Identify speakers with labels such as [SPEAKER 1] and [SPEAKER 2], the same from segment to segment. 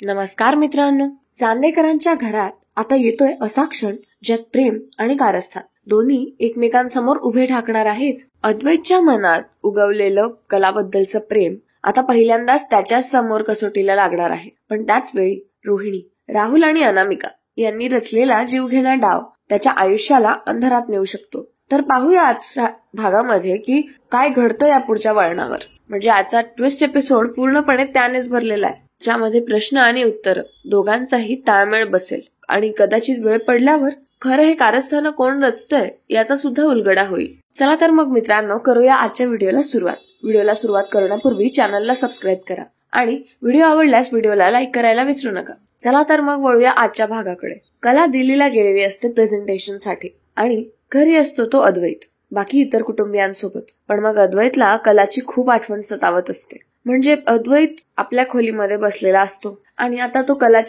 [SPEAKER 1] नमस्कार मित्रांनो, चांदेकरांच्या घरात आता येतोय असा क्षण ज्यात प्रेम आणि कारस्थान दोन्ही एकमेकांसमोर उभे ठाकणार आहेत. अद्वैतच्या मनात उगवलेलं कलाबद्दलचं प्रेम आता पहिल्यांदाच त्याच्याच समोर कसोटीला लागणार आहे. पण त्याच वेळी रोहिणी, राहुल आणि अनामिका यांनी रचलेला जीवघेणा डाव त्याच्या आयुष्याला अंधारात नेऊ शकतो. तर पाहूया आजच्या भागामध्ये की काय घडतं या पुढच्या वळणावर. म्हणजे आजचा ट्विस्ट एपिसोड पूर्णपणे त्यानेच भरलेला आहे, ज्यामध्ये प्रश्न आणि उत्तर दोघांचाही ताळमेळ बसेल आणि कदाचित वेळ पडल्यावर खरं हे कारस्थान कोण रचतंय याचा सुद्धा उलगडा होईल. चला तर मग मित्रांनो, करूया आजच्या व्हिडिओला सुरुवात. व्हिडिओला सुरुवात करण्यापूर्वी चॅनलला सबस्क्राईब करा आणि व्हिडिओ आवडल्यास व्हिडिओला लाईक करायला विसरू नका. चला तर मग वळूया आजच्या भागाकडे. कला दिल्लीला गेलेली असते प्रेझेंटेशन साठी आणि घरी असतो तो अद्वैत बाकी इतर कुटुंबियांसोबत. पण मग अद्वैतला कलाची खूप आठवण सतावत असते. म्हणजे अद्वैत आपल्या खोलीमध्ये बसलेला असतो आणि आता तो कला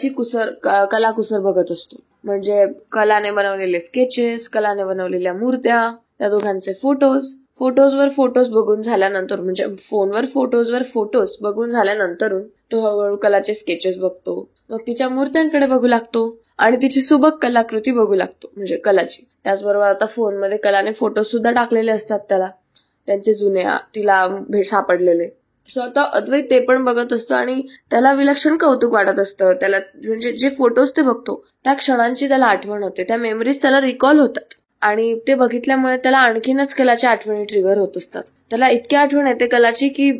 [SPEAKER 1] कुसर बघत असतो. म्हणजे कलाने बनवलेले स्केचेस, कलाने बनवलेल्या मूर्त्या, त्या दोघांचे फोटोजवर फोटोज बघून झाल्यानंतर, म्हणजे फोनवर फोटोज बघून झाल्यानंतर तो हळूहळू कलाचे स्केचेस बघतो. मग तिच्या मूर्त्यांकडे बघू लागतो आणि तिची सुबक कलाकृती बघू लागतो, म्हणजे कलाची. त्याचबरोबर आता फोनमध्ये कलाने फोटो सुद्धा टाकलेले असतात त्याला, त्यांचे जुने तिला सापडलेले. सो आता अद्वैत ते पण बघत असतो आणि त्याला विलक्षण कौतुक वाटत असतं. त्याला म्हणजे जे फोटोज ते बघतो त्या क्षणांची त्याला आठवण होते, त्या मेमरीज त्याला रिकॉल होतात आणि ते बघितल्यामुळे त्याला आणखीनच कलाच्या आठवणी ट्रिगर होत असतात. त्याला इतकी आठवण येते कलाची की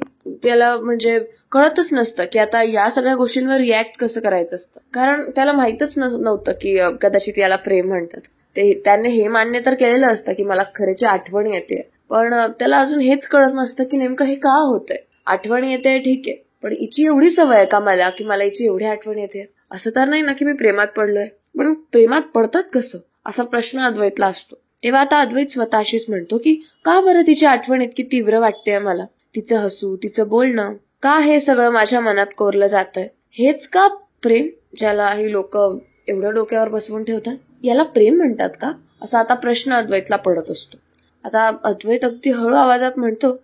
[SPEAKER 1] त्याला म्हणजे कळतच नसतं की आता या सगळ्या गोष्टींवर रिॲक्ट कसं करायचं असतं. कारण त्याला माहीतच नव्हतं की कदाचित याला प्रेम म्हणतात. त्याने हे मान्य तर केलेलं असतं की मला खरेची आठवण येते, पण त्याला अजून हेच कळत नसतं की नेमकं हे का होतंय. आठवण येते ठीक आहे, पण हिची एवढी सवय आहे का मला की मला हिची एवढी आठवण येते. असं तर नाही ना की मी प्रेमात पडलोय. पण प्रेमात पडतात कसं असा प्रश्न अद्वैतला असतो. तेव्हा आता अद्वैत स्वतःशीच म्हणतो की का बरं तिची आठवण इतकी तीव्र वाटते मला. तिचं हसू, तिचं बोलणं, का हे सगळं माझ्या मनात कोरलं जातंय. हेच का प्रेम, ज्याला ही लोक एवढं डोक्यावर बसवून ठेवतात, याला प्रेम म्हणतात का, असा आता प्रश्न अद्वैतला पडत असतो. आता अद्वैत अगदी हळू आवाजात म्हणतो,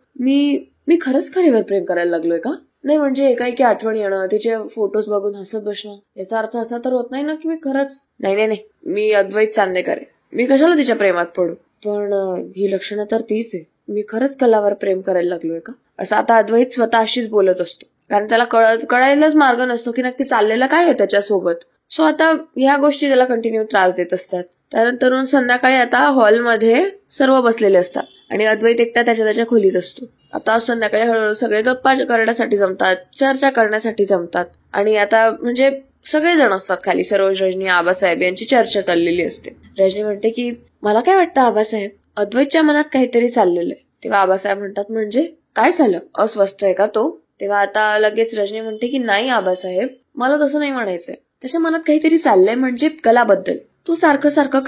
[SPEAKER 1] मी खरंच खरेवर प्रेम करायला लागलोय का. नाही म्हणजे एकाएकी आठवण येणं, तिचे फोटोज बघून हसत बसणं, याचा अर्थ असा तर होत नाही ना की मी खरंच. नाही, मी अद्वैत चांदेकर आहे, मी कशाला तिच्या प्रेमात पडू. पण ही लक्षणं तर तीच आहे. मी खरंच कलावर प्रेम करायला लागलोय का, असं आता अद्वैत स्वतःशीच बोलत असतो. कारण त्याला कळायलाच मार्ग नसतो की नक्की चाललेलं काय आहे त्याच्यासोबत. सो आता ह्या गोष्टी त्याला कंटिन्यू त्रास देत असतात. त्यानंतर संध्याकाळी आता हॉलमध्ये सर्व बसलेले असतात आणि अद्वैत एकटा त्याच्या खोलीत असतो. आता संध्याकाळी हळूहळू सगळे गप्पा करण्यासाठी जमतात, चर्चा करण्यासाठी जमतात आणि आता म्हणजे सगळेजण असतात खाली. सरोज, रजनी, आबासाहेब यांची चर्चा चाललेली असते. रजनी म्हणते की मला काय वाटतं आबासाहेब, अद्वैतच्या मनात काहीतरी चाललेलं आहे. तेव्हा आबासाहेब म्हणतात म्हणजे काय झालं, अस्वस्थ आहे का तो. तेव्हा आता लगेच रजनी म्हणते की नाही आबासाहेब, मला तसं नाही म्हणायचंय. त्याच्या मनात काहीतरी चाललंय, म्हणजे कलाबद्दल. तो सारखं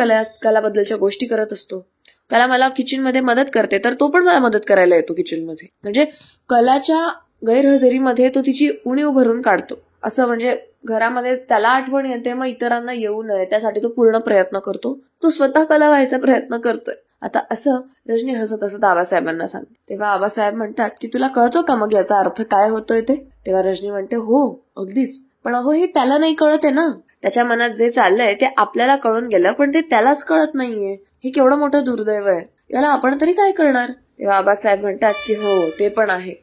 [SPEAKER 1] कलाबद्दलच्या गोष्टी करत असतो. कला मला किचन मध्ये मदत करते तर तो पण मला मदत करायला येतो किचन मध्ये. म्हणजे कलाच्या गैरहजेरीमध्ये तो तिची उणीव भरून काढतो. असं म्हणजे घरामध्ये त्याला आठवण येते, मग इतरांना येऊ नये त्यासाठी तो पूर्ण प्रयत्न करतो. तो स्वतः कला व्हायचा प्रयत्न करतोय. आता असं रजनी हसत आबासाहेबांना सांगते. तेव्हा आबासाहेब म्हणतात की तुला कळतो का मग याचा अर्थ काय होतोय ते. तेव्हा रजनी म्हणते हो अगदीच, पण अहो हे त्याला नाही कळत आहे ना. त्याच्या मनात जे चाललंय ते आपल्याला कळून गेलं, पण ते त्यालाच कळत नाहीये. हे केवढं मोठं दुर्दैव आहे, याला आपण तरी काय करणार. तेव्हा आबासाहेब म्हणतात की हो ते पण आहे.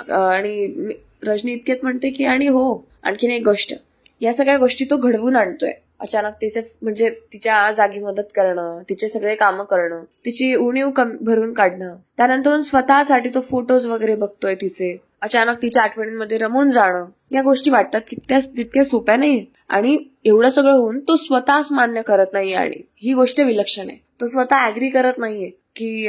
[SPEAKER 1] आणि रजनी इतकेत म्हणते की आणि हो आणखीन एक गोष्ट, या सगळ्या गोष्टी तो घडवून आणतोय. अचानक तिचे म्हणजे तिच्या जागी मदत करणं, तिचे सगळे कामं करणं, तिची उणीव भरून काढणं, त्यानंतर स्वतःसाठी तो फोटोज वगैरे बघतोय तिचे, अचानक तिच्या आठवणींमध्ये रमून जाणं, या गोष्टी वाटतात की तितक्या सोप्या नाहीये. आणि एवढं सगळं होऊन तो स्वतःच मान्य करत नाहीये आणि ही गोष्ट विलक्षण आहे. तो स्वतः ऍग्री करत नाहीये की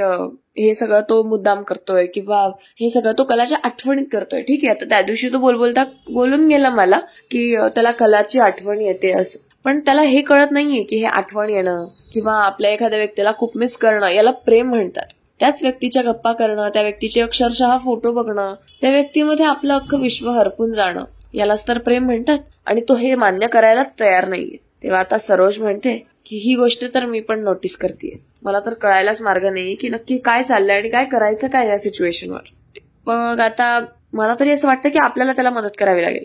[SPEAKER 1] हे सगळं तो मुद्दाम करतोय किंवा हे सगळं तो कलाच्या आठवणीत करतोय. ठीक आहे, आता त्या दिवशी तो बोलून गेला मला की त्याला कलाची आठवण येते असं, पण त्याला हे कळत नाहीये की हे आठवण येणं किंवा आपल्या एखाद्या व्यक्तीला खूप मिस करणं याला प्रेम म्हणतात. त्याच व्यक्तीच्या गप्पा करणं, त्या व्यक्तीचे अक्षरशः फोटो बघणं, त्या व्यक्तीमध्ये आपलं अख्खं विश्व हरपून जाणं, यालाच तर प्रेम म्हणतात. आणि तो हे मान्य करायलाच तयार नाहीये. तेव्हा आता सरोज म्हणते की ही गोष्ट तर मी पण नोटीस करतेय, मला तर कळायलाच मार्ग नाही की नक्की काय चाललंय आणि काय करायचं काय या सिच्युएशनवर. मग आता मला तरी असं वाटतं की आपल्याला त्याला मदत करावी लागेल.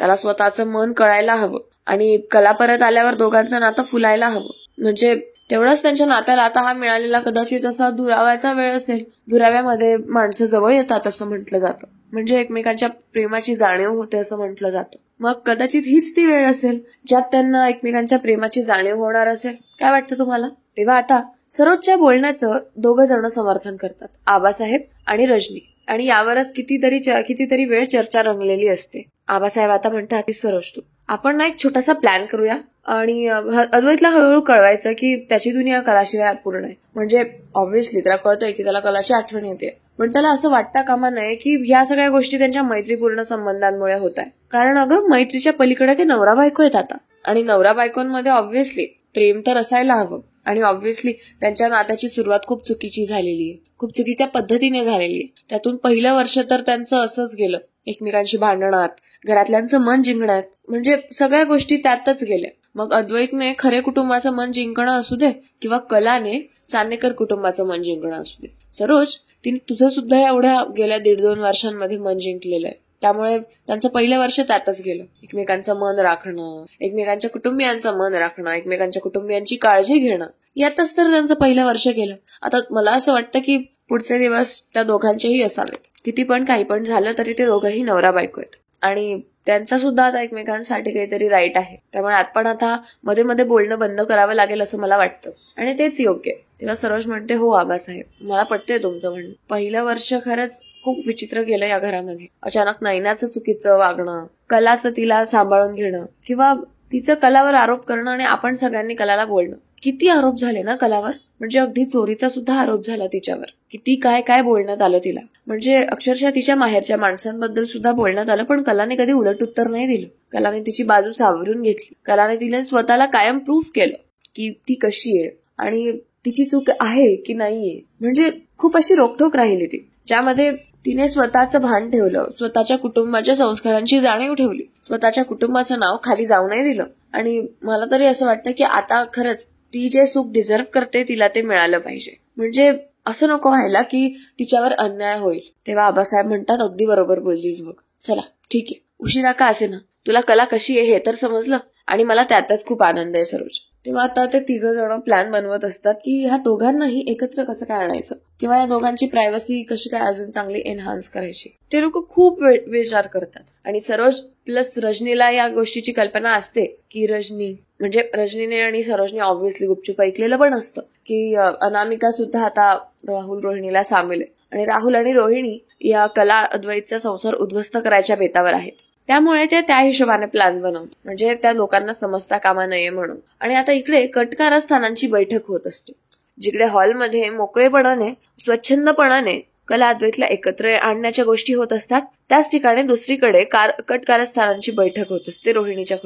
[SPEAKER 1] त्याला स्वतःचं मन कळायला हवं आणि कला परत आल्यावर दोघांचं नातं फुलायला हवं. म्हणजे तेवढंच त्यांच्या नात्याला आता हा मिळालेला कदाचित असा दुराव्याचा वेळ असेल. दुराव्यामध्ये माणसं जवळ येतात असं म्हटलं जातं, म्हणजे एकमेकांच्या प्रेमाची जाणीव होते असं म्हटलं जातं. मग कदाचित हीच ती वेळ असेल ज्यात त्यांना एकमेकांच्या प्रेमाची जाणीव होणार असेल. काय वाटतं तुम्हाला? तेव्हा आता सरोजच्या बोलण्याचं दोघं जण समर्थन करतात, आबासाहेब आणि रजनी. आणि यावरच कितीतरी वेळ चर्चा रंगलेली असते. आबासाहेब आता म्हणतात की सरोज, तू आपण ना एक छोटासा प्लॅन करूया आणि अद्वैतला हळूहळू कळवायचं की त्याची दुनिया कलाशिवाय अपूर्ण आहे. म्हणजे ऑब्व्हियसली त्याला कळतंय की त्याला कलाची आठवण येते, पण त्याला असं वाटता कामा नये की ह्या सगळ्या गोष्टी त्यांच्या मैत्रीपूर्ण संबंधांमुळे होत आहे. कारण अगं मैत्रीच्या पलीकडे ते नवरा बायको आहेत आता, आणि नवरा बायकोंमध्ये ऑब्व्हियसली प्रेम तर असायला हवं. आणि ऑब्व्हियसली त्यांच्या नात्याची सुरुवात खूप चुकीची झालेली आहे, खूप चुकीच्या पद्धतीने झालेली आहे. त्यातून पहिलं वर्ष तर त्यांचं असंच गेलं, एकमेकांशी भांडणात, घरातल्यांचं मन जिंकण्यात, म्हणजे सगळ्या गोष्टी त्यातच गेल्या. मग अद्वैतने खरे कुटुंबाचं मन जिंकणं असू दे किंवा कलाने चांदेकर कुटुंबाचं मन जिंकणं असू दे, सरोज तिने तुझं सुद्धा एवढ्या गेल्या 1.5-2 वर्षांमध्ये मन जिंकलेलं आहे. त्यामुळे त्यांचं पहिलं वर्ष त्यातच गेलं, एकमेकांचं मन राखणं, एकमेकांच्या कुटुंबियांचं मन राखणं, एकमेकांच्या कुटुंबियांची काळजी घेणं, यातच तर त्यांचं पहिलं वर्ष गेलं. आता मला असं वाटतं की पुढचे दिवस त्या दोघांचेही असावेत. किती पण काही पण झालं तरी ते दोघंही नवरा बायको आहेत आणि त्यांचा सुद्धा आता एकमेकांसाठी काहीतरी राईट आहे. त्यामुळे आपण आता मध्ये मध्ये बोलणं बंद करावं लागेल असं मला वाटतं, आणि तेच योग्य आहे. तेव्हा सरोज म्हणते, हो आबासाहेब, मला पटतंय तुमचं म्हणणं. पहिलं वर्ष खरंच खूप विचित्र गेलं या घरामध्ये. अचानक नैनाचं चुकीचं वागणं, कलाचं तिला सांभाळून घेणं किंवा तिचं कलावर आरोप करणं आणि आपण सगळ्यांनी कलाला बोलणं. किती आरोप झाले ना कलावर, म्हणजे अगदी चोरीचा सुद्धा आरोप झाला तिच्यावर. किती काय काय बोलण्यात आलं तिला, म्हणजे अक्षरशः तिच्या माहेरच्या माणसांबद्दल सुद्धा बोलण्यात आलं, पण कलाने कधी उलट उत्तर नाही दिलं. कलाने तिची बाजू सावरून घेतली. कलाने तिला स्वतःला कायम प्रूफ केलं की ती कशी आहे आणि तिची चूक आहे की नाहीये. म्हणजे खूप अशी रोखठोक राहिली ती, ज्यामध्ये तिने स्वतःचं भान ठेवलं, स्वतःच्या कुटुंबाच्या संस्कारांची जाणीव ठेवली, स्वतःच्या कुटुंबाचं नाव खाली जाऊ नाही दिलं. आणि मला तरी असं वाटतं की आता खरंच ती जे सुख डिझर्व करते तिला ते मिळालं पाहिजे. म्हणजे असं नको व्हायला की तिच्यावर अन्याय होईल. तेव्हा आबासाहेब म्हणतात, अगदी बरोबर बोललीस बघ. चला ठीक आहे, उशिरा का असे ना, तुला कला कशी आहे हे तर समजलं आणि मला त्यातच खूप आनंद आहे सरोज. तेव्हा आता ते तिघं जण प्लॅन बनवत असतात की ह्या दोघांनाही एकत्र कसं काय आणायचं किंवा या दोघांची प्रायव्हसी कशी काय अजून चांगली एनहान्स करायची. ते लोक खूप विचार करतात आणि सरोज प्लस रजनीला या गोष्टीची कल्पना असते की रजनीने आणि सरोजने ऑब्व्हियसली गुपचूप ऐकलेलं पण असतं की अनामिका सुद्धा आता राहुल रोहिणीला सामील आहे आणि राहुल आणि रोहिणी या कला अद्वैतचा संसार उद्ध्वस्त करायच्या बेतावर आहेत. त्यामुळे ते त्या हिशोबाने प्लॅन बनवतात, म्हणजे त्या लोकांना समजता कामा नये म्हणून. आणि आता इकडे कट कारस्थानांची बैठक होत असते, जिकडे हॉलमध्ये मोकळेपणाने, स्वच्छंदपणाने कला अद्वैतला एकत्र आणण्याच्या गोष्टी होत असतात, त्याच ठिकाणी दुसरीकडे कट कारस्थानांची बैठक होत असते रोहिणीच्या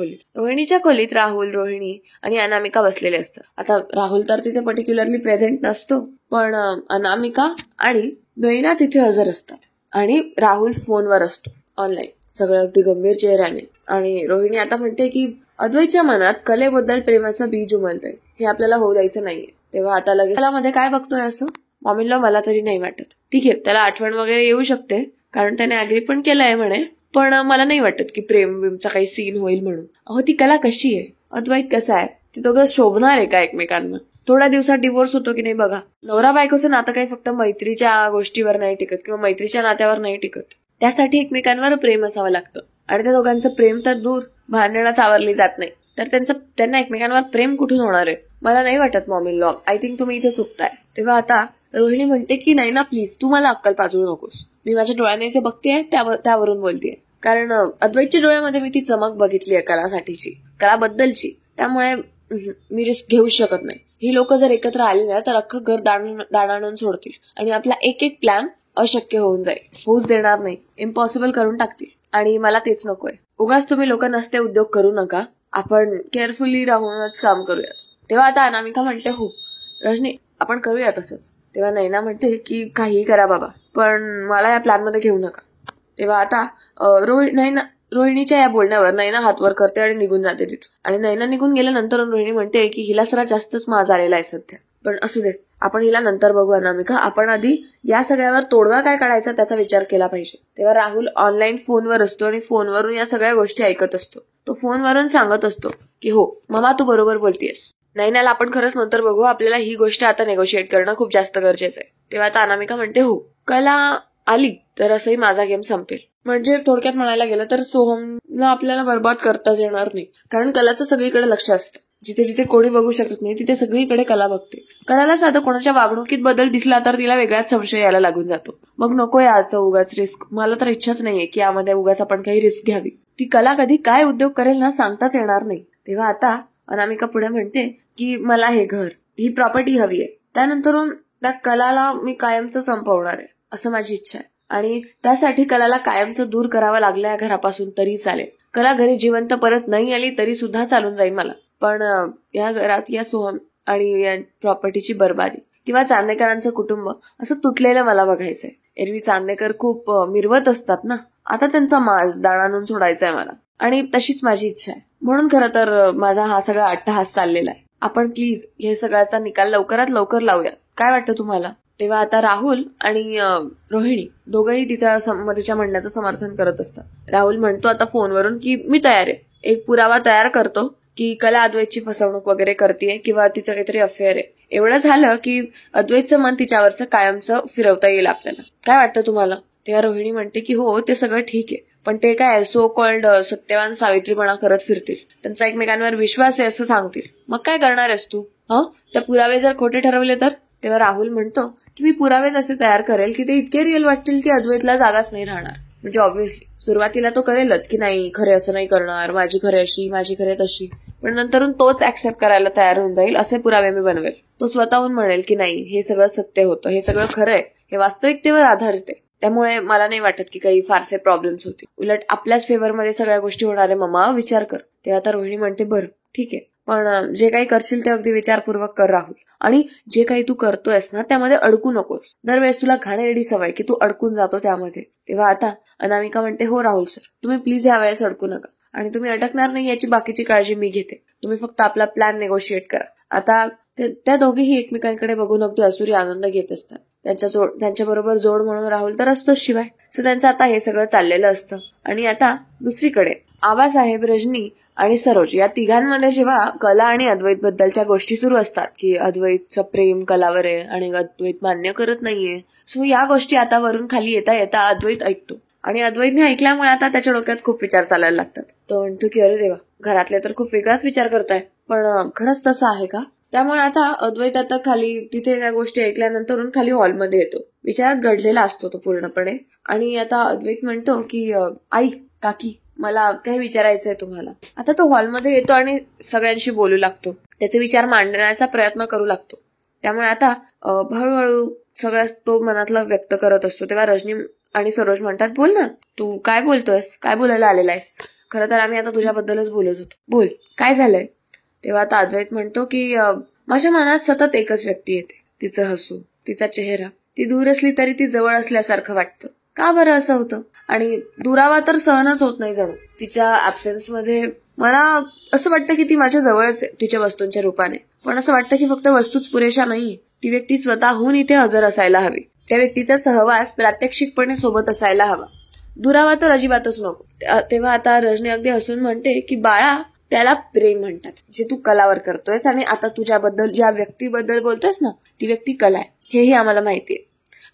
[SPEAKER 1] खोलीत राहुल, रोहिणी आणि अनामिका बसलेले असतात. आता राहुल तर तिथे पर्टिक्युलरली प्रेझेंट नसतो, पण अनामिका आणि नैना तिथे हजर असतात आणि राहुल फोनवर असतो ऑनलाईन, सगळं अगदी गंभीर चेहऱ्याने. आणि रोहिणी आता म्हणते की अद्वैतच्या मनात कलेबद्दल प्रेमाचं बीज उमलतंय, हे आपल्याला होऊ द्यायचं नाहीये. तेव्हा आता लगेच मध्ये काय बघतोय असं मॉमीला मला तरी नाही वाटत. ठीक आहे, त्याला आठवण वगैरे येऊ शकते कारण त्याने अग्री पण केलंय म्हणे, पण मला नाही वाटत की प्रेमचा काही सीन होईल म्हणून. अहो ती कला कशी आहे, अद्वैत कसा आहे, ते दोघं शोभणार आहे का एकमेकांना? थोड्या दिवसात डिवोर्स होतो की नाही बघा. नवरा बायकोचं नातं काही फक्त मैत्रीच्या गोष्टीवर नाही टिकत किंवा मैत्रीच्या नात्यावर नाही टिकत, त्यासाठी एकमेकांवर प्रेम असावं लागतं. आणि त्या दोघांचं प्रेम तर दूर, भांडणात आवरली जात नाही, तर त्यांना एकमेकांवर प्रेम कुठून होणार आहे? मला नाही वाटत मॉमी लॉ, आय थिंक तुम्ही इथे चुकताय. तेव्हा आता रोहिणी म्हणते की नाही ना प्लीज, तू मला अक्कल पाजळू नकोस, मी माझ्या डोळ्याने जे बघतेय त्यावरून बोलतेय. कारण अद्वैतच्या डोळ्यामध्ये मी ती चमक बघितली आहे कलासाठीची, कलाबद्दलची, त्यामुळे मी रिस्क घेऊ शकत नाही. ही लोक जर एकत्र आली ना तर अख्खं घर दाणाणून सोडतील आणि आपला एक प्लॅन अशक्य होऊन जाईल, होऊच देणार नाही, इम्पॉसिबल करून टाकतील. आणि मला तेच नकोय. उगाच तुम्ही लोक नसते उद्योग करू नका, आपण केअरफुली राहूनच काम करूयात. तेव्हा आता अनामिका म्हणते, हो रजनी आपण करूया तसंच. तेव्हा नैना म्हणते की काहीही करा बाबा, पण मला या प्लॅन मध्ये घेऊ नका. तेव्हा आता रोहिणीच्या या बोलण्यावर नैना हातवर करते आणि निघून जाते तिथून. आणि नैना निघून गेल्यानंतर रोहिणी म्हणते की हिला सरा जास्तच माज आलेला आहे सध्या, पण असू दे, आपण हिला नंतर बघू अनामिका, आपण आधी या सगळ्यावर तोडगा काय काढायचा त्याचा विचार केला पाहिजे. तेव्हा राहुल ऑनलाईन फोनवर असतो आणि फोनवरून या सगळ्या गोष्टी ऐकत असतो. तो फोनवरून सांगत असतो की हो मामा तू बरोबर बोलतेस, नाही आपण खरंच नंतर बघू, आपल्याला ही गोष्ट आता नेगोशिएट करणं खूप जास्त गरजेचं आहे. तेव्हा आता अनामिका म्हणते हो कला आली तर असंही माझा गेम संपेल. म्हणजे थोडक्यात म्हणायला गेलं तर सोहमला आपल्याला बर्बाद करताच येणार नाही, कारण कलाचं सगळीकडे लक्ष असतं. जिथे जिथे कोणी बघू शकत नाही तिथे सगळीकडे कला बघते. कलाला साधं कोणाच्या वागणुकीत बदल दिसला तर तिला वेगळाच संशय यायला लागून जातो. मग नकोय आजचं उगाच रिस्क, मला तर इच्छाच नाहीये की यामध्ये उगाच आपण काही रिस्क घ्यावी. ती कला कधी काय उद्योग करेल ना सांगताच येणार नाही. तेव्हा आता अनामिका पुढे म्हणते की मला हे घर, ही प्रॉपर्टी हवी आहे. त्यानंतरून त्या कलाला मी कायमचं संपवणार आहे असं माझी इच्छा आहे, आणि त्यासाठी कलाला कायमचं दूर करावं लागलं या घरापासून तरी चालेल. कला घरी जिवंत परत नाही आली तरी सुद्धा चालून जाईल मला, पण या घरात या सोहम आणि या प्रॉपर्टीची बर्बादी किंवा चांदेकरांचं कुटुंब असं तुटलेलं मला बघायचंय. एरवी चांदेकर खूप मिरवत असतात ना, आता त्यांचा माज दाणानून सोडायचा आहे मला, आणि तशीच माझी इच्छा आहे. म्हणून खरं तर माझा हा सगळा अट्टहास चाललेला आहे. आपण प्लीज हे सगळ्याचा निकाल लवकरात लवकर लावूया, काय वाटतं तुम्हाला? तेव्हा आता राहुल आणि रोहिणी दोघंही तिच्या म्हणण्याचं समर्थन करत असतात. राहुल म्हणतो आता फोनवरून की मी तयार आहे, एक पुरावा तयार करतो की कला अद्वैतची फसवणूक वगैरे करते किंवा तिचं काहीतरी अफेअर आहे. एवढं झालं की अद्वैतचं मन तिच्यावरचं कायमचं फिरवता येईल आपल्याला, काय वाटतं तुम्हाला? तेव्हा रोहिणी म्हणते की हो ते सगळं ठीक आहे, पण ते काय सो कॉल्ड सत्यवान सावित्रीपणा करत फिरतील, त्यांचा एकमेकांवर विश्वास आहे असं सांगतील. मग काय करणार आहेस तू? त्या पुरावे जर खोटे ठरवले तर? तेव्हा राहुल म्हणतो की मी पुरावेच असे तयार करेल की ते इतके रिअल वाटतील की अद्वैतला जागाच नाही राहणार. म्हणजे ऑब्व्हियसली सुरुवातीला तो करेलच की नाही खरे असं नाही करणार, माझी खरे अशी, माझी खरे तशी, पण नंतरून तोच ऍक्सेप्ट करायला तयार होऊन जाईल असे पुरावे मी बनवेल. तो स्वतःहून म्हणेल की नाही हे सगळं सत्य होतं, हे सगळं खरं आहे, हे वास्तविकतेवर आधारित आहे, त्यामुळे मला नाही वाटत की काही फारसे प्रॉब्लेम्स होतील, उलट आपल्याच फेवरमध्ये सगळ्या गोष्टी होणार आहे मम्मा, विचार कर. तेव्हा आता रोहिणी म्हणते बरं ठीक आहे, पण जे काही करशील ते अगदी विचारपूर्वक कर राहुल, आणि जे काही तू करतोयस ना त्यामध्ये अडकू नकोस. दरवेळेस तुला घाणेरडी सवय की तू अडकून जातो त्यामध्ये. तेव्हा आता अनामिका म्हणते हो राहुल सर, तुम्ही प्लीज ह्या वेळेस अडकू नका, आणि तुम्ही अडकणार नाही याची बाकीची काळजी मी घेते, तुम्ही फक्त आपला प्लॅन नेगोशिएट करा. आता त्या दोघेही एकमेकांकडे बघून अगदी असुरी आनंद घेत असतात. त्यांच्याबरोबर जोड म्हणून राहुल तर असतोच शिवाय. सो त्यांचं आता हे सगळं चाललेलं असतं. आणि आता दुसरीकडे आबासाहेब, रजनी आणि सरोज या तिघांमध्ये जेव्हा कला आणि अद्वैत बद्दलच्या गोष्टी सुरू असतात की अद्वैतचं प्रेम कलावर आहे आणि अद्वैत मान्य करत नाहीये, सो या गोष्टी आता वरून खाली येता येता अद्वैत ऐकतो, आणि अद्वैतने ऐकल्यामुळे आता त्याच्या डोक्यात खूप विचार चालायला लागतात. तो म्हणतो की अरे देवा, घरातले तर खूप वेगळाच विचार करताय, पण खरंच तसं आहे का? त्यामुळे आता अद्वैत आता खाली तिथे त्या गोष्टी ऐकल्यानंतर खाली हॉलमध्ये येतो. विचारात घडलेला असतो तो पूर्णपणे, आणि आता अद्वैत म्हणतो की आई, काकी, मला काही विचारायचंय तुम्हाला. आता तो हॉलमध्ये येतो आणि सगळ्यांशी बोलू लागतो, त्याचे विचार मांडण्याचा प्रयत्न करू लागतो. त्यामुळे आता हळूहळू सगळं तो मनातलं व्यक्त करत असतो. तेव्हा रजनी आणि सरोज म्हणतात बोल ना, तू काय बोलतोयस, काय बोलायला आलेला आहेस? खरं तर आम्ही आता तुझ्याबद्दलच बोलत होतो, बोल काय झालंय? तेव्हा आता अद्वैत म्हणतो की माझ्या मनात सतत एकच व्यक्ती येते, तिचं हसू, तिचा चेहरा, ती दूर असली तरी ती जवळ असल्यासारखं वाटतं. का बरं असं होतं? आणि दुरावा तर सहनच होत नाही जणू. तिच्या ऍब्सेन्स मध्ये मला असं वाटतं की ती माझ्या जवळच आहे तिच्या वस्तूंच्या रूपाने, पण असं वाटतं की फक्त वस्तूच पुरेशा नाहीये, ती व्यक्ती स्वतःहून इथे हजर असायला हवी, त्या व्यक्तीचा सहवास प्रात्यक्षिकपणे सोबत असायला हवा, दुरावा तर अजिबातच नको. तेव्हा आता रजनी अगदी हसून म्हणते की बाळा, त्याला प्रेम म्हणतात जे तू कलावर करतोयस, आणि आता तुझ्याबद्दल ज्या व्यक्तीबद्दल बोलतोयस ना ती व्यक्ती कला आहे, हेही आम्हाला माहितीये,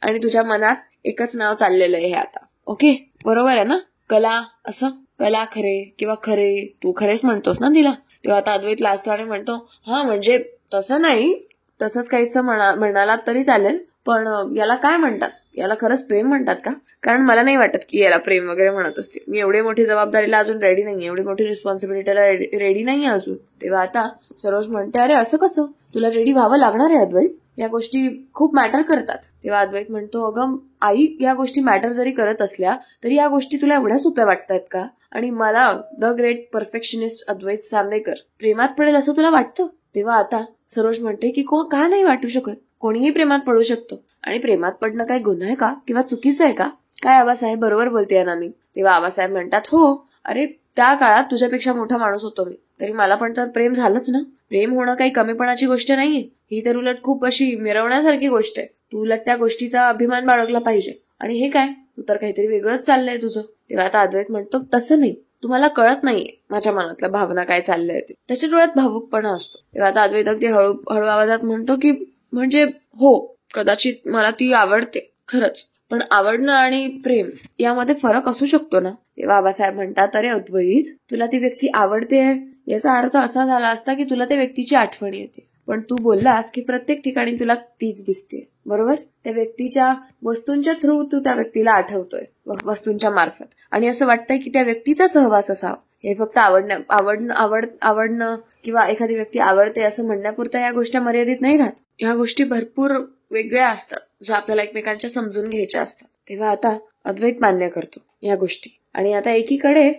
[SPEAKER 1] आणि तुझ्या मनात एकच नाव चाललेलं आहे हे आता. ओके, बरोबर आहे ना? कला असं, कला खरे किंवा खरे, तू खरेच म्हणतोस ना तिला? तेव्हा आता अद्वैत लाजतो आणि म्हणतो हा म्हणजे तसं नाही, तसंच काहीच म्हणालात तरी चालेल, पण याला काय म्हणतात? याला खरंच प्रेम म्हणतात का? कारण मला नाही वाटत की याला प्रेम वगैरे म्हणत असतील. मी एवढी मोठी जबाबदारीला अजून रेडी नाहीये, एवढी मोठी रिस्पॉन्सिबिलिटीला रेडी नाहीये अजून. तेव्हा आता सरोज म्हणते अरे असं कसं, तुला रेडी व्हावं लागणार आहे अद्वैत, या गोष्टी खूप मॅटर करतात. तेव्हा अद्वैत म्हणतो अगं आई, या गोष्टी मॅटर जरी करत असल्या तरी या गोष्टी तुला एवढ्या सोप्या वाटतायत का? आणि मला द ग्रेट परफेक्शनिस्ट अद्वैत चांदेकर प्रेमात पडेल असं तुला वाटतं? तेव्हा आता सरोज म्हणते की का नाही वाटू शकत, कोणीही प्रेमात पडू शकतो, आणि प्रेमात पडणं काय गुन्हा आहे का किंवा चुकीचं आहे का? काय आबासाहेब बरोबर बोलतेय ना मी? तेव्हा आबासाहेब म्हणतात हो, अरे त्या काळात तुझ्यापेक्षा मोठा माणूस होतो मी, तरी मला पण तर प्रेम झालंच ना. प्रेम होणं काही कमीपणाची गोष्ट नाहीये, ही तर उलट खूप अशी मिरवण्यासारखी गोष्ट आहे. तू उलट त्या गोष्टीचा अभिमान बाळगला पाहिजे. आणि हे काय, तू तर काहीतरी वेगळंच चाललंय तुझं. तेव्हा आता अद्वैत म्हणतो, तसं नाही, तुम्हाला कळत नाहीये माझ्या मनातल्या भावना काय चाललंय ते. त्याच्या डोळ्यात भावुकपणा असतो. तेव्हा आता अद्वैत अगदी हळू आवाजात म्हणतो की म्हणजे हो, कदाचित मला ती आवडते खरंच, पण आवडणं आणि प्रेम यामध्ये फरक असू शकतो ना. तेव्हा आबासाहेब म्हणतात, अरे अद्वैत, तुला ती व्यक्ती आवडते याचा अर्थ असा झाला असता की तुला त्या व्यक्तीची आठवण येते. पण तू बोललास की प्रत्येक ठिकाणी तुला तीच दिसते, बरोबर. त्या व्यक्तीच्या वस्तूंच्या थ्रू तू त्या व्यक्तीला आठवतोय, वस्तूंच्या मार्फत. आणि असं वाटतंय की त्या व्यक्तीचा सहवास असावा. हे फक्त आवडणं किंवा एखादी व्यक्ती आवडते असं म्हणण्यापुरता या गोष्टी मर्यादित नाही राहत. ह्या गोष्टी भरपूर वेगळ्या असतात, ज्या आपल्याला एकमेकांच्या समजून घ्यायच्या असतात. तेव्हा आता अद्वैत मान्य करतो या गोष्टी. आणि आता एकीकडे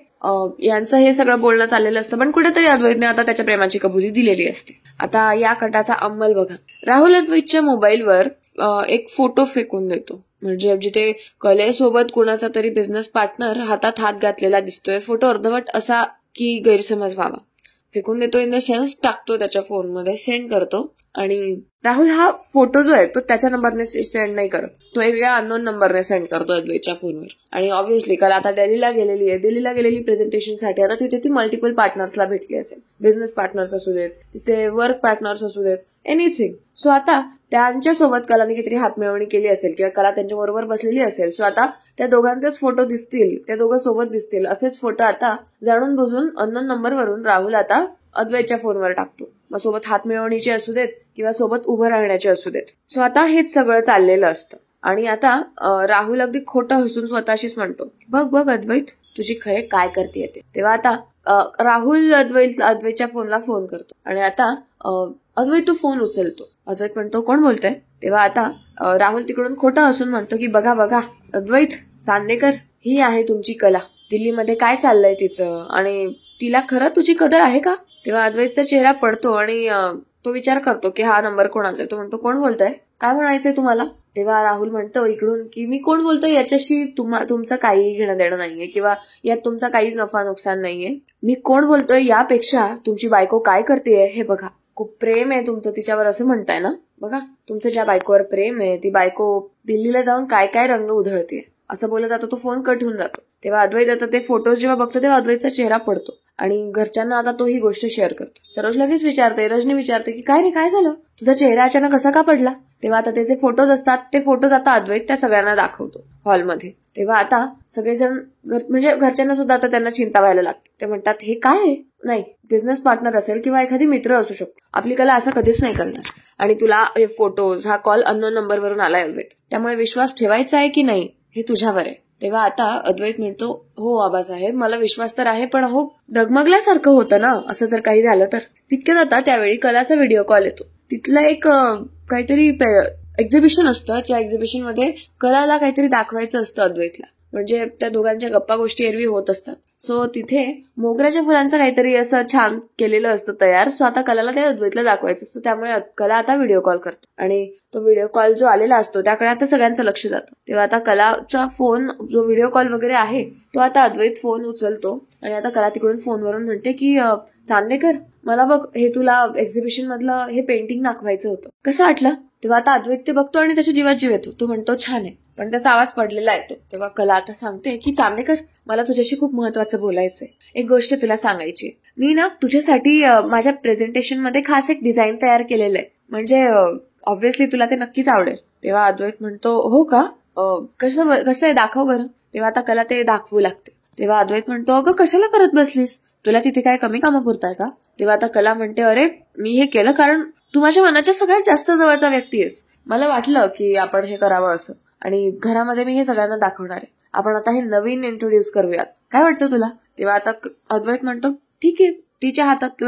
[SPEAKER 1] यांचं हे सगळं बोलणं चाललेलं असतं, पण कुठेतरी अद्वैतने आता त्याच्या प्रेमाची कबुली दिलेली असते. आता या कटाचा अंमल बघा. राहुल अद्वैतच्या मोबाईलवर एक फोटो फेकून देतो. म्हणजे जिथे कलेसोबत कुणाचा तरी बिझनेस पार्टनर हातात हात घातलेला दिसतोय. फोटो अर्धवट असा की गैरसमज व्हावा. फेकून देतो इन द सेन्स टाकतो त्याच्या फोनमध्ये, सेंड करतो. आणि राहुल हा फोटो जो आहे तो त्याच्या नंबरने सेंड नाही करत, तो एक वेगळ्या अननोन नंबरने सेंड करतो अद्वैतच्या फोनवर. आणि ऑब्व्हियसली काल आता दिल्लीला गेलेली प्रेझेंटेशनसाठी. आता तिथे ती मल्टिपल पार्टनर्सला भेटली असेल, बिझनेस पार्टनर्स असू देत, तिचे वर्क पार्टनर्स असू देत, एनिथिंग. सो आता त्यांच्यासोबत कलाने काहीतरी हातमिळवणी केली असेल किंवा कला त्यांच्या बरोबर बसलेली असेल. सो आता त्या दोघांचेच फोटो दिसतील, त्या दोघं सोबत दिसतील, असेच फोटो आता जाणून बुजून अननोन नंबरवरून राहुल आता अद्वैतच्या फोनवर टाकतो. मग सोबत हातमिळवणीचे असू देत किंवा सोबत उभं राहण्याचे असू देत. सो आता हेच सगळं चाललेलं असतं. आणि आता राहुल अगदी खोटं हसून स्वतःशीच म्हणतो, बघ अद्वैत, तुझी खरे काय करते ते. तेव्हा आता राहुल अद्वैतच्या फोनला फोन करतो. आणि आता अद्वैत तो फोन उचलतो. अद्वैत म्हणतो, कोण बोलतोय. तेव्हा आता राहुल तिकडून खोटं हसून म्हणतो की बघा अद्वैत चांदेकर, ही आहे तुमची कला. दिल्लीमध्ये काय चाललंय तिचं, आणि तिला खरं तुझी कदर आहे का. तेव्हा अद्वैतचा चेहरा पडतो आणि तो विचार करतो की हा नंबर कोणाचा आहे. तो म्हणतो, कोण बोलतोय, काय म्हणायचंय तुम्हाला. तेव्हा राहुल म्हणतो इकडून की मी कोण बोलतोय याच्याशी तुमचं काही घेणं देणं नाहीये किंवा यात तुमचा काहीच नफा नुकसान नाहीये. मी कोण बोलतोय यापेक्षा तुमची बायको काय करतेय हे बघा. खूप प्रेम आहे तुमचं तिच्यावर असं म्हणताय ना. बघा, तुमचं ज्या बायकोवर प्रेम आहे ती बायको दिल्लीला जाऊन काय काय रंग उधळते. असं बोलत जातो. तो फोन कट होऊन जातो. तेव्हा अद्वैत आता ते फोटोज जेव्हा बघतो तेव्हा अद्वैतचा चेहरा पडतो. आणि घरच्यांना आता तो ही गोष्ट शेअर करतो. सरोज लगेच विचारते, रजनी विचारते की काय रे, काय झालं, तुझा चेहरा अचानक कसा का पडला. तेव्हा आता त्याचे फोटोज असतात, ते फोटोज आता अद्वैत त्या सगळ्यांना दाखवतो हॉलमध्ये. तेव्हा आता सगळेजण म्हणजे घरच्यांना सुद्धा आता त्यांना चिंता व्हायला लागते. ते म्हणतात, हे काय आहे. नाही, बिझनेस पार्टनर असेल किंवा एखादी मित्र असू शकतो. आपली कला असं कधीच नाही करणार. आणि तुला हे फोटोज, हा कॉल अननोन नंबरवरून आलाय अद्वैत, त्यामुळे विश्वास ठेवायचा आहे की नाही हे तुझ्यावर आहे. तेव्हा आता अद्वैत म्हणतो, हो आबासाहेब, मला विश्वास तर आहे, पण हो डगमगल्यासारखं होतं ना असं जर काही झालं तर. तितक्यात आता त्यावेळी कलाचा व्हिडिओ कॉल येतो. तिथलं एक काहीतरी एक्झिबिशन असतं, ज्या एक्झिबिशन मध्ये कलाला काहीतरी दाखवायचं असतं अद्वैतला. म्हणजे त्या दोघांच्या गप्पा गोष्टी एरवी होत असतात. सो तिथे मोगऱ्याच्या फुलांचं काहीतरी असं छान केलेलं असतं तयार. सो आता कलाला ते अद्वैतला दाखवायचं असतं. त्यामुळे कला आता व्हिडिओ कॉल करतो आणि तो व्हिडिओ कॉल जो आलेला असतो त्याकडे आता सगळ्यांचं लक्ष जातं. तेव्हा आता कलाचा फोन जो व्हिडिओ कॉल वगैरे आहे तो आता अद्वैत फोन उचलतो आणि आता कला तिकडून फोनवरून म्हणते की चांदेकर, मला बघ, हे तुला एक्झिबिशन मधलं हे पेंटिंग दाखवायचं होतं, कसं वाटलं. तेव्हा आता अद्वैत ते बघतो आणि त्याच्या जीवात जीव येतो. तो म्हणतो, छान आहे, पण त्याचा आवाज पडलेला येतो. तेव्हा कला आता सांगते की चांदेकर, मला तुझ्याशी खूप महत्वाचं बोलायचंय. एक गोष्ट तुला सांगायची. मी ना तुझ्यासाठी माझ्या प्रेझेंटेशन मध्ये खास एक डिझाईन तयार केलेलं आहे. म्हणजे ऑब्व्हियसली तुला ते नक्कीच आवडेल. तेव्हा अद्वैत म्हणतो, हो का, कसं आहे, दाखव बरं. तेव्हा आता कला ते दाखवू लागते. तेव्हा अद्वैत म्हणतो, अगं कशाला करत बसलीस, तुला तिथे काय कमी कामं पुरताय का. तेव्हा आता कला म्हणते, अरे मी हे केलं कारण तू माझ्या मनाच्या सगळ्यात जास्त जवळचा व्यक्ती आहेस. मला वाटलं की आपण हे करावं असं, आणि घरामध्ये मी हे सगळ्यांना दाखवणार आहे. आपण आता हे नवीन इंट्रोड्यूस करूयात, काय वाटतं तुला. तेव्हा आता अद्वैत म्हणतो, ठीक आहे. तिच्या हातात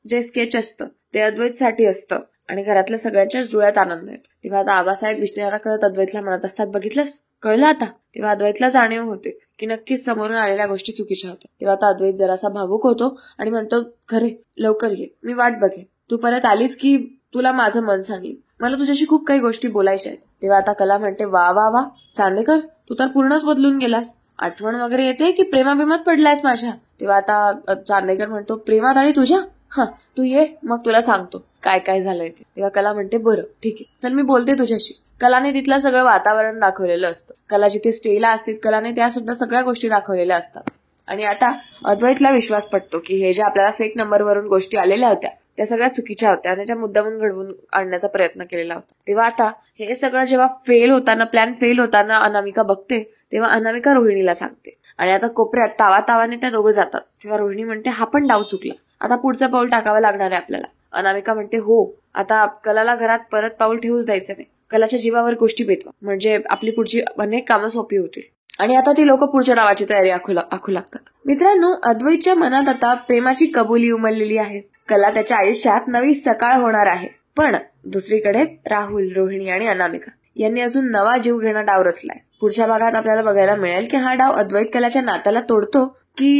[SPEAKER 1] जे स्केच असतं ते अद्वैतसाठी असतं आणि घरातल्या सगळ्यांच्याच डोळ्यात आनंद आहे. तेव्हा आता आबासाहेब विश्लेषण करत अद्वैतला म्हणत असतात, बघितलंस, कळलं आता. तेव्हा अद्वैतला जाणीव होते की नक्कीच समोरून आलेल्या गोष्टी चुकीच्या होत्या. तेव्हा आता अद्वैत जरासा भावुक होतो आणि म्हणतो, खरे, लवकर ये, मी वाट बघेन. तू परत आलीस की तुला माझं मन सांगेन. मला तुझ्याशी खूप काही गोष्टी बोलायच्या आहेत. तेव्हा आता कला म्हणते, वा वा वा चांदेकर, तू तर पूर्णच बदलून गेलास. आठवण वगैरे येते की प्रेमाभिमात पडलायस माझ्या? तेव्हा आता चांदेकर म्हणतो, प्रेमात आणि तुझ्या? हा, तू ये, मग तुला सांगतो काय काय झालंय ते. तेव्हा कला म्हणते, बरं ठीक आहे, चल मी बोलते तुझ्याशी. कलाने तिथलं सगळं वातावरण दाखवलेलं असतं. कला जिथे स्टेला असते कलाने त्या सुद्धा सगळ्या गोष्टी दाखवलेल्या असतात. आणि आता अद्वैतला विश्वास पटतो की हे ज्या आपल्याला फेक नंबरवरून गोष्टी आलेल्या होत्या त्या सगळ्या चुकीच्या होत्या आणि त्या मुद्दामून घडवून आणण्याचा प्रयत्न केलेला होता. तेव्हा आता हे सगळं जेव्हा प्लॅन फेल होताना अनामिका बघते तेव्हा अनामिका रोहिणीला सांगते. आणि आता कोपऱ्यात तावातावाने त्या दोघं जातात. तेव्हा रोहिणी म्हणते, हा पण डाव चुकला, आता पुढचं पाऊल टाकावं लागणार आहे आपल्याला. अनामिका म्हणते, हो, आता कलाला घरात परत पाऊल ठेवूच द्यायचं नाही. कलाच्या जीवावर गोष्टी बेतवा, म्हणजे आपली पुढची अनेक कामं सोपी होतील. आणि आता ती लोक पुढच्या नावाची तयारी आखू लागतात. मित्रांनो, अद्वैतच्या मनात आता प्रेमाची कबुली उमललेली आहे. कला त्याच्या आयुष्यात नवी सकाळ होणार आहे. पण दुसरीकडे राहुल, रोहिणी आणि अनामिका यांनी अजून नवा जीव घेणा डाव रचलाय. पुढच्या भागात आपल्याला बघायला मिळेल की हा डाव अद्वैत कलाच्या नात्याला तोडतो की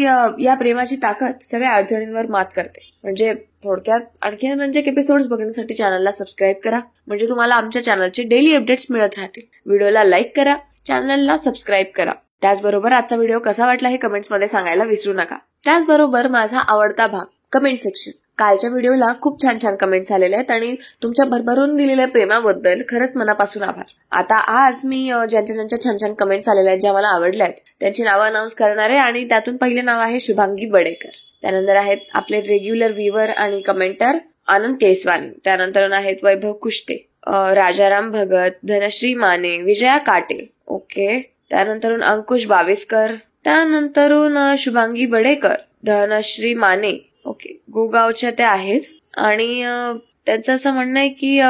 [SPEAKER 1] या प्रेमाची ताकद सगळ्या अडचणींवर मात करते. म्हणजे थोडक्यात आणखी रंजक एपिसोड्स बघण्यासाठी चॅनलला सबस्क्राईब करा, म्हणजे तुम्हाला आमच्या चॅनलचे डेली अपडेट्स मिळत राहतील. व्हिडिओला लाईक करा, चॅनलला सबस्क्राईब करा. त्याचबरोबर आजचा व्हिडिओ कसा वाटला हे कमेंट्समध्ये सांगायला विसरू नका. त्याचबरोबर माझा आवडता भाग कमेंट सेक्शन. कालच्या व्हिडिओला खूप छान छान कमेंट्स आलेले आहेत आणि तुमच्या भरभरून दिलेल्या प्रेमाबद्दल खरंच मनापासून आभार. आता आज मी ज्यांच्या छान छान कमेंट्स आलेल्या आहेत, ज्या मला आवडल्या आहेत, त्यांची नावं अनाऊन्स करणार आहे. आणि त्यातून पहिले नाव आहे शुभांगी बडेकर. त्यानंतर आहेत आपले रेग्युलर व्ह्यूअर आणि कमेंटर आनंद केसवानी. त्यानंतर आहेत वैभव कुष्टे, राजाराम भगत, धनश्री माने, विजया काटे, ओके. त्यानंतर अंकुश बाविस्कर, त्यानंतर शुभांगी बडेकर, धनश्री माने, ओके, गोगावच्या त्या आहेत. आणि त्यांचं असं म्हणणं आहे की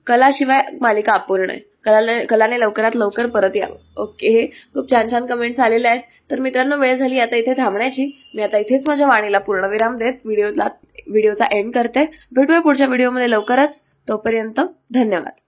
[SPEAKER 1] कलाशिवाय मालिका अपूर्ण आहे, कलाने लवकरात लवकर परत यावं. ओके, खूप छान छान कमेंट्स आलेल्या आहेत. तर मित्रांनो, वेळ झाली आता इथे थांबण्याची. मी आता इथेच माझ्या वाणीला पूर्णविराम देत व्हिडिओचा एंड करते. भेटूया पुढच्या व्हिडिओमध्ये लवकरच. तोपर्यंत धन्यवाद.